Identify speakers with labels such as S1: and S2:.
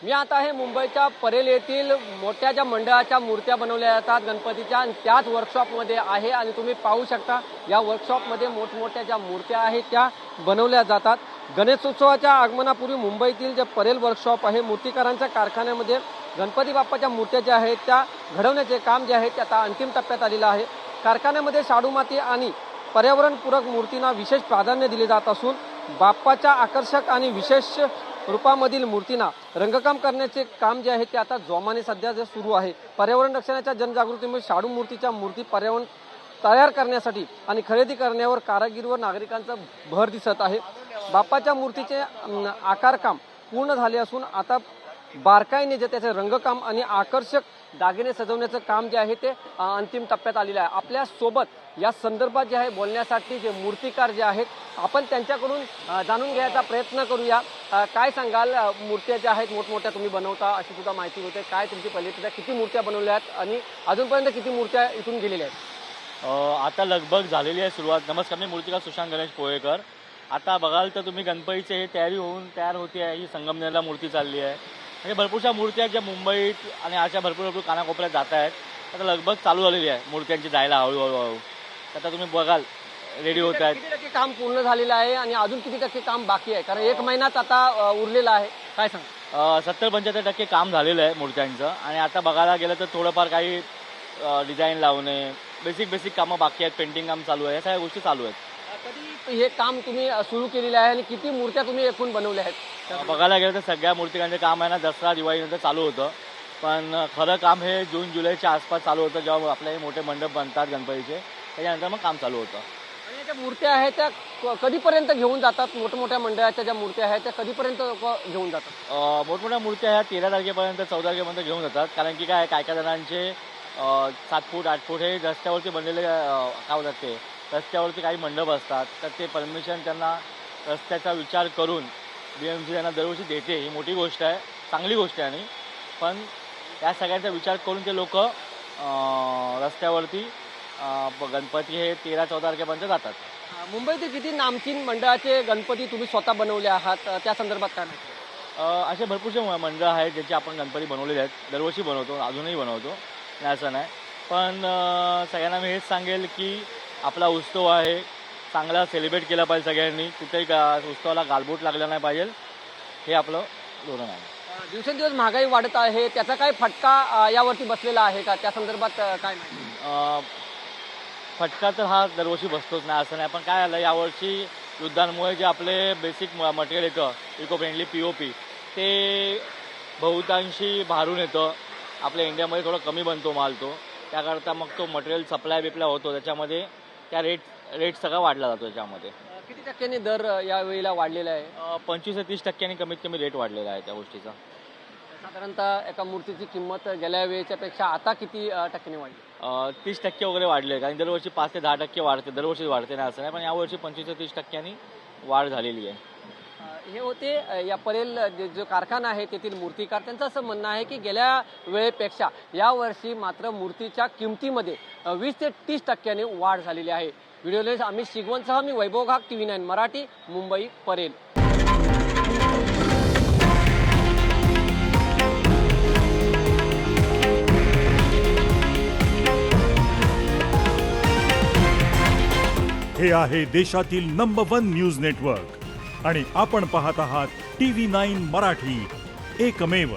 S1: मी आता आहे मुंबईच्या परेल येथील मोठ्या ज्या मंडळाच्या मूर्त्या बनवल्या जातात गणपतीच्या आणि त्याच वर्कशॉपमध्ये आहे आणि तुम्ही पाहू शकता या वर्कशॉपमध्ये मोठमोठ्या ज्या मूर्त्या आहेत त्या बनवल्या जातात। गणेशोत्सवाच्या आगमनापूर्वी मुंबईतील जे परेल वर्कशॉप आहे मूर्तिकारांच्या कारखान्यामध्ये गणपती बाप्पाच्या मूर्त्या ज्या आहेत त्या घडवण्याचे काम जे आहे ते आता अंतिम टप्प्यात आलेलं आहे। कारखान्यामध्ये शाडू माती आणि पर्यावरणपूरक मूर्तींना विशेष प्राधान्य दिले जात असून बाप्पाच्या आकर्षक आणि विशेष रूपामधील मूर्तींना रंगकाम करण्याचे काम जे आहे ते आता जोमाने सध्या जे सुरू आहे। पर्यावरण रक्षणाच्या जनजागृतीमुळे शाडू मूर्तीच्या मूर्ती पर्यावरण तयार करण्यासाठी आणि खरेदी करण्यावर कारागीर व नागरिकांचा भर दिसत आहे। बाप्पाच्या मूर्तीचे आकारकाम पूर्ण झाले असून आता बारकाईने जे त्याचे रंगकाम आणि आकर्षक दागिने सजवण्याचं काम जे आहे ते अंतिम टप्प्यात आलेलं आहे। आपल्या सोबत या संदर्भात जे आहे बोलण्यासाठी जे मूर्तिकार जे आहेत आपण त्यांच्याकडून जाणून घ्यायचा प्रयत्न करूया। काय सांगाल, मूर्त्या ज्या आहेत मोठमोठ्या तुम्ही बनवता अशी सुद्धा माहिती होते, काय तुमची पहिली किती मूर्त्या बनवल्या आहेत आणि अजूनपर्यंत किती मूर्त्या इथून गेलेल्या आहेत?
S2: आता लगभग झालेली आहे सुरुवात। नमस्कार, मी मूर्तिकार सुशांत गणेश पोहेकर। आता बघाल तर तुम्ही गणपतीची ही तयार होती आहे। ही संगमनेरला मूर्ती चालली आहे, म्हणजे भरपूरशा मूर्त्या ज्या मुंबईत आणि अशा भरपूर कानाकोपऱ्यात जात आहेत। आता लगभग चालू झालेली आहे मूर्त्यांची जायला हळूहळू। आता तुम्ही बघाल रेडी होत आहेत।
S1: किती टक्के काम पूर्ण झालेलं आहे आणि अजून किती टक्के काम बाकी आहे? कारण एक महिनाच आता उरलेला आहे, काय सांग?
S2: 70-75% काम झालेलं आहे मूर्त्यांचं आणि आता बघायला गेलं तर थोडंफार काही डिझाईन लावणे, बेसिक कामं बाकी आहेत, पेंटिंग काम चालू आहे, या सगळ्या गोष्टी चालू आहेत।
S1: कधी हे काम तुम्ही सुरू केलेलं आहे आणि किती मूर्त्या तुम्ही एकूण बनवल्या आहेत?
S2: बघायला गेलं तर सगळ्या मूर्तिकांचे काम आहे ना दसरा दिवाळीनंतर चालू होतं, पण खरं काम हे जून-जुलैच्या आसपास चालू होतं जेव्हा आपले हे मोठे मंडप बनतात गणपतीचे, त्याच्यानंतर मग काम चालू होतं।
S1: आणि त्या मूर्त्या आहेत त्या कधीपर्यंत घेऊन जातात? मोठमोठ्या मंडळाच्या ज्या मूर्त्या आहेत त्या कधीपर्यंत घेऊन जातात?
S2: मोठमोठ्या मूर्त्या ह्या 13 तारखेपर्यंत 14 तारखेपर्यंत घेऊन जातात, कारण की काय जणांचे 7 फूट 8 फूट हे रस्त्यावरती बनलेले काय होतात ते रस्त्यावरती काही मंडप असतात, तर ते परमिशन त्यांना रस्त्याचा विचार करून BMC त्यांना दरवर्षी देते। ही मोठी गोष्ट आहे, चांगली गोष्ट आहे, आणि पण या सगळ्यांचा विचार करून ते लोक रस्त्यावरती गणपती हे 13-14 तारखेपर्यंत जातात।
S1: मुंबईतील किती नामचीन मंडळाचे गणपती तुम्ही स्वतः बनवले आहात, त्या संदर्भात काय माहिती?
S2: असे भरपूरसे मंडळ आहेत ज्याचे आपण गणपती बनवलेले आहेत, दरवर्षी बनवतो, अजूनही बनवतो, नाही असं नाही। पण सगळ्यांना मी हेच सांगेल की आपला उत्सव आहे, चांगला सेलिब्रेट केला पाहिजे सगळ्यांनी, कुठेही उत्सवाला गालबोट लागला नाही पाहिजे, हे आपलं धोरण आहे।
S1: दिवसेंदिवस महागाई वाढत आहे, त्याचा काय फटका यावरती बसलेला आहे का? त्या संदर्भात काय माहिती?
S2: फटका तर हा दरवर्षी बसतोच, नाही असं नाही, पण काय झालं यावर्षी युद्धांमुळे जे आपले बेसिक मटेरियल येतं इको फ्रेंडली POP ते बहुतांशी भारून येतं, आपल्या इंडियामध्ये थोडं कमी बनतो माल तो, त्याकरता मग तो मटेरियल सप्लाय होतो, त्याच्यामध्ये त्या रेट सगळा वाढला जातो। त्याच्यामध्ये
S1: किती टक्क्यांनी दर यावेळेला वाढलेला आहे?
S2: 25 ते 30 टक्क्यांनी कमीत कमी रेट वाढलेला आहे त्या गोष्टीचा।
S1: साधारणतः एका मूर्तीची किंमत गेल्या वेळेच्या पेक्षा आता किती टक्क्यांनी वाढली?
S2: 30% वगैरे वाढले, कारण दरवर्षी 5 ते 10% वाढते, दरवर्षी वाढते नाही असं नाही, पण यावर्षी 25 ते 30% वाढ झालेली आहे।
S1: हे होते या परेल जो कारखाना आहे तेथील मूर्तिकार, त्यांचं असं म्हणणं आहे की गेल्या वेळेपेक्षा यावर्षी मात्र मूर्तीच्या किमतीमध्ये 20 ते 30% वाढ झालेली आहे। व्हिडिओ अमित शिगवणसह मी वैभव घाग, TV9 मराठी, मुंबई परेल।
S3: हे आहे देशातील नंबर 1 न्यूज नेटवर्क आणि आपण पाहत आहात TV9 मराठी, एकमेव।